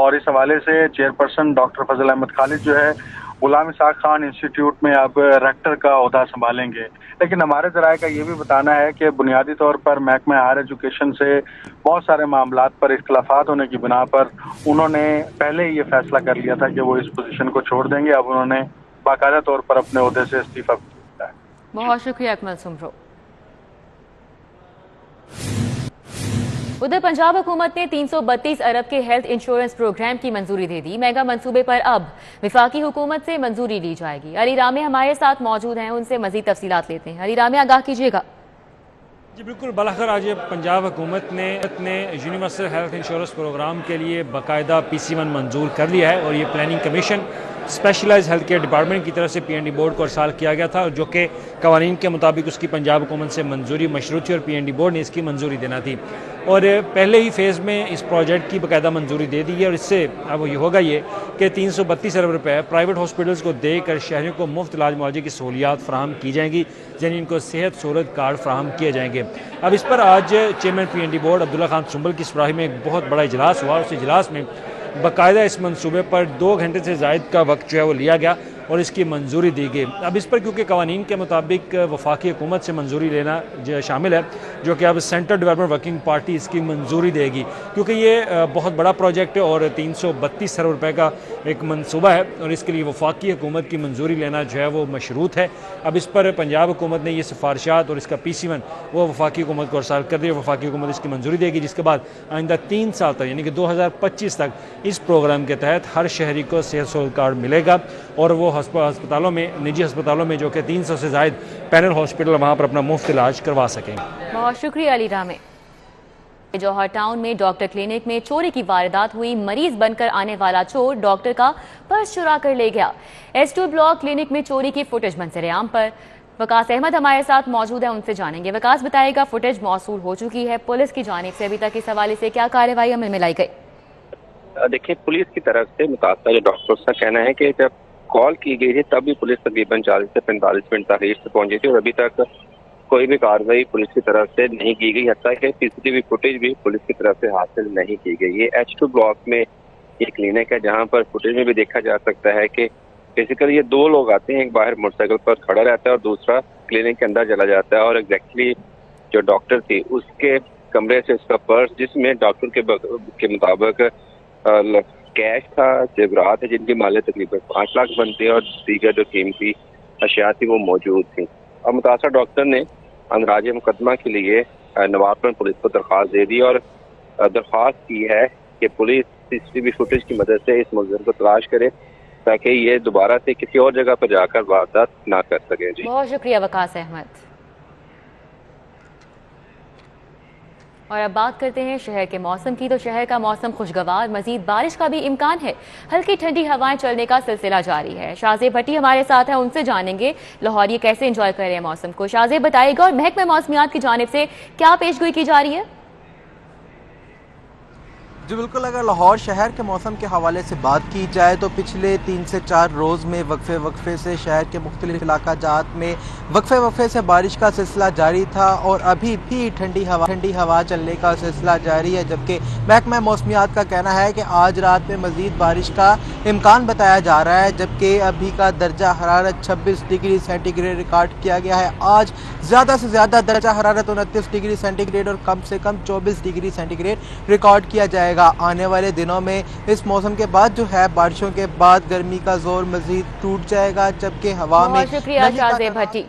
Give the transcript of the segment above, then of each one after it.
اور اس حوالے سے چیئرپرسن ڈاکٹر فضل احمد خالد جو ہے غلام اسحاق خان انسٹیٹیوٹ میں اب ریکٹر کا عہدہ سنبھالیں گے. لیکن ہمارے ذرائع کا یہ بھی بتانا ہے کہ بنیادی طور پر محکمہ ہائر ایجوکیشن سے بہت سارے معاملات پر اختلافات ہونے کی بنا پر انہوں نے پہلے ہی یہ فیصلہ کر لیا تھا کہ وہ اس پوزیشن کو چھوڑ دیں گے. اب انہوں نے باقاعدہ طور پر اپنے عہدے سے استعفیٰ دیا ہے. بہت شکریہ اکمل سمرو. ادھر پنجاب حکومت نے 332 ارب کے ہیلتھ انشورنس پروگرام کی منظوری دے دی. میگا منصوبے پر اب وفاقی حکومت سے منظوری لی جائے گی. علی رامے ہمارے ساتھ موجود ہیں, ان سے مزید تفصیلات لیتے ہیں. علی رامے, آگاہ کیجیے گا. جی بالکل, بالاخر آج پنجاب حکومت نے یونیورسل ہیلتھ انشورنس پروگرام کے لیے باقاعدہ PC1 منظور کر لیا ہے, اور یہ planning commission specialize health care department کی طرف سے PND بورڈ کو ارسال کیا گیا تھا, جو کہ قوانین کے مطابق اس کی پنجاب حکومت سے منظوری مشروط تھی اور PND بورڈ نے اس کی منظوری دینا تھی. اور پہلے ہی فیز میں اس پروجیکٹ کی باقاعدہ منظوری دے دی ہے, اور اس سے اب یہ ہوگا یہ کہ 332 ارب روپے پرائیویٹ ہاسپٹلز کو دے کر شہریوں کو مفت علاج معالجے کی سہولیات فراہم کی جائیں گی, یعنی ان کو صحت سہولت کارڈ فراہم کیے جائیں گے. اب اس پر آج chairman PND board Abdullah Khan سنبل کی سربراہی میں ایک بہت بڑا اجلاس ہوا, اور اس اجلاس میں باقاعدہ اس منصوبے پر 2 گھنٹے سے زائد کا وقت جو ہے وہ لیا گیا اور اس کی منظوری دی گئی. اب اس پر کیونکہ قوانین کے مطابق وفاقی حکومت سے منظوری لینا شامل ہے, جو کہ اب سینٹرل ڈیولپمنٹ ورکنگ پارٹی اس کی منظوری دے گی, کیونکہ یہ بہت بڑا پروجیکٹ ہے اور 332 ارب روپے کا ایک منصوبہ ہے, اور اس کے لیے وفاقی حکومت کی منظوری لینا جو ہے وہ مشروط ہے. اب اس پر پنجاب حکومت نے یہ سفارشات اور اس کا PC1 وہ وفاقی حکومت کو ارسال کر دیا. وفاقی حکومت اس کی منظوری دے گی, جس کے بعد آئندہ 3 سال تک یعنی کہ 2025 تک اس پروگرام کے تحت ہر شہری کو صحت سہولت کارڈ ملے گا, اور وہ ہسپتالوں میں, نجی ہسپتالوں میں جو کہ 300 سے زائد پینل ہاسپٹل وہاں پر اپنا مفت علاج کروا سکیں. بہت شکریہ علی رامے. جوہر ٹاؤن میں ڈاکٹر کلینک میں چوری کی واردات ہوئی. مریض بن کر آنے والا چور ڈاکٹر کا پرس چرا کر لے گیا. S2 بلاک کلینک میں چوری کی فوٹیج منظر عام پر. وکاس احمد ہمارے ساتھ موجود ہیں, ان سے جانیں گے. وکاس, بتائے گا فوٹیج موصول ہو چکی ہے, پولیس کی جانب سے ابھی تک اس حوالے سے کیا کارروائی عمل میں لائی گئی؟ دیکھیں, پولیس کی طرف سے متاثرہ جو ڈاکٹر کا کہنا ہے کہ جب کال کی گئی تھی تب بھی پولیس تقریباً 40 سے 45 منٹ تاخیر سے پہنچی تھی, اور ابھی تک کوئی بھی کارروائی پولیس کی طرف سے نہیں کی گئی, حتیٰ کہ CCTV فوٹیج بھی پولیس کی طرف سے حاصل نہیں کی گئی. یہ H2 بلاک میں یہ کلینک ہے, جہاں پر فوٹیج میں بھی دیکھا جا سکتا ہے کہ بیسیکلی یہ 2 لوگ آتے ہیں, ایک باہر موٹر سائیکل پر کھڑا رہتا ہے اور دوسرا کلینک کے اندر چلا جاتا ہے, اور ایگزیکٹلی جو ڈاکٹر تھی اس کے کمرے سے اس کا پرس, جس میں ڈاکٹر کے مطابق کیش تھا, زیورات ہے جن کی مالیں تقریباً 5 لاکھ بنتی ہیں, اور دیگر جو قیمتی اشیاء تھی وہ موجود تھیں. اور متاثرہ ڈاکٹر نے اندراج مقدمہ کے لیے نوارپن پولیس کو درخواست دے دی, اور درخواست کی ہے کہ پولیس CCTV فوٹیج کی مدد سے اس ملزم کو تلاش کرے تاکہ یہ دوبارہ سے کسی اور جگہ پر جا کر واردات نہ کر سکے. جی بہت شکریہ وکاس احمد. اور اب بات کرتے ہیں شہر کے موسم کی. تو شہر کا موسم خوشگوار, مزید بارش کا بھی امکان ہے. ہلکی ٹھنڈی ہوائیں چلنے کا سلسلہ جاری ہے. شازیب بھٹی ہمارے ساتھ ہیں, ان سے جانیں گے لاہور یہ کیسے انجوائے کر رہے ہیں موسم کو. شازیب, بتائے گا, اور محکمہ موسمیات کی جانب سے کیا پیش گوئی کی جا رہی ہے؟ جی بالکل, اگر لاہور شہر کے موسم کے حوالے سے بات کی جائے تو پچھلے 3 سے 4 روز میں وقفے سے شہر کے مختلف علاقہ جات میں وقفے سے بارش کا سلسلہ جاری تھا, اور ابھی بھی ٹھنڈی ہوا چلنے کا سلسلہ جاری ہے. جبکہ محکمہ موسمیات کا کہنا ہے کہ آج رات میں مزید بارش کا امکان بتایا جا رہا ہے, جبکہ ابھی کا درجہ حرارت 26 ڈگری سینٹی گریڈ ریکارڈ کیا گیا ہے. آج زیادہ سے زیادہ درجہ حرارت 29 ڈگری سینٹی گریڈ اور کم سے کم 24 ڈگری سینٹی گریڈ ریکارڈ کیا جائے گا. آنے والے دنوں میں اس موسم کے بعد جو ہے بارشوں کے بعد گرمی کا زور مزید ٹوٹ جائے گا, جبکہ ہوا میں. بہت شکریہ شازیب بھٹی.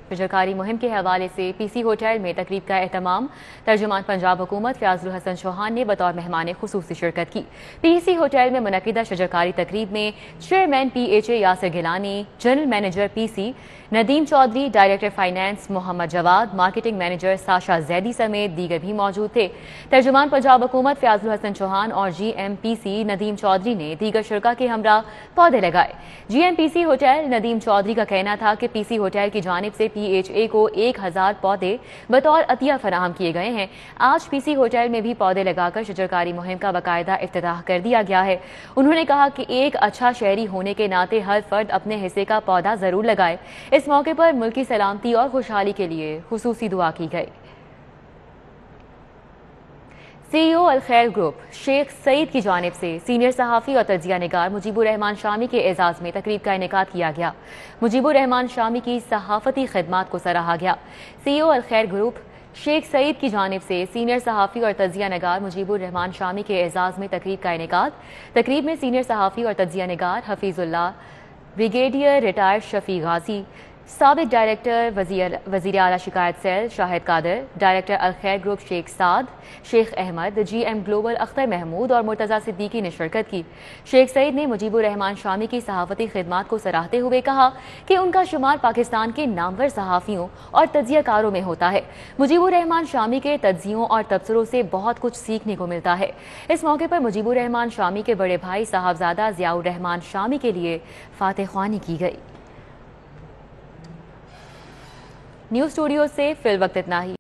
فجرکاری مہم کے حوالے سے PC ہوٹل میں تقریب کا اہتمام ترجمان پنجاب حکومت فیاض الحسن چوہان نے بطور مہمان خصوصی شرکت کی. PC ہوٹل میں منعقدہ شجرکاری تقریب میں chairman PHA Yasir Gilani, general manager PC Nadeem Chaudhry, director finance Muhammad Javed, marketing manager Sasha Zaidi سمیت دیگر بھی موجود تھے. ترجمان پنجاب حکومت فیاض الحسن چوہان اور GM PC ندیم چودھری نے دیگر شرکا کے ہمراہ پودے لگائے. GM PC hotel Nadeem Chaudhry کا کہنا تھا کہ PC ہوٹل کی جانب سے PHA کو 1000 پودے بطور عطیہ فراہم کیے گئے ہیں. آج PC ہوٹل میں بھی پودے لگا کر شجرکاری مہم کا باقاعدہ افتتاح کر دیا گیا ہے. انہوں نے کہا کہ ایک اچھا شہری ہونے کے ناطے ہر فرد اپنے حصے کا پودا ضرور لگائے. اس موقع پر ملکی سلامتی اور خوشحالی کے لیے خصوصی دعا کی گئی. CEO الخیر گروپ شیخ سعید کی جانب سے سینئر صحافی اور تجزیہ نگار مجیب الرحمان شامی کے اعزاز میں تقریب کا انعقاد کیا گیا۔ مجیب الرحمان شامی کی صحافتی خدمات کو سراہا گیا۔ CEO الخیر گروپ شیخ سعید کی جانب سے سینئر صحافی اور تجزیہ نگار مجیب الرحمان شامی کے اعزاز میں تقریب کا انعقاد۔ تقریب میں سینئر صحافی اور تجزیہ نگار حفیظ اللہ، بریگیڈیئر ریٹائرڈ شفیع غازی، سابق ڈائریکٹر وزیر اعلیٰ شکایت سیل شاہد قادر، ڈائریکٹر الخیر گروپ شیخ سعد، شیخ احمد، GM گلوبل اختر محمود اور مرتضیٰ صدیقی نے شرکت کی۔ شیخ سعید نے مجیب الرحمان شامی کی صحافتی خدمات کو سراہتے ہوئے کہا کہ ان کا شمار پاکستان کے نامور صحافیوں اور تجزیہ کاروں میں ہوتا ہے۔ مجیب الرحمان شامی کے تجزیوں اور تبصروں سے بہت کچھ سیکھنے کو ملتا ہے۔ اس موقع پر مجیب الرحمان شامی کے بڑے بھائی صاحبزادہ ضیاء الرحمان شامی کے لیے فاتح خوانی کی گئی۔ نیوز اسٹوڈیو سے فی الوقت اتنا ہی۔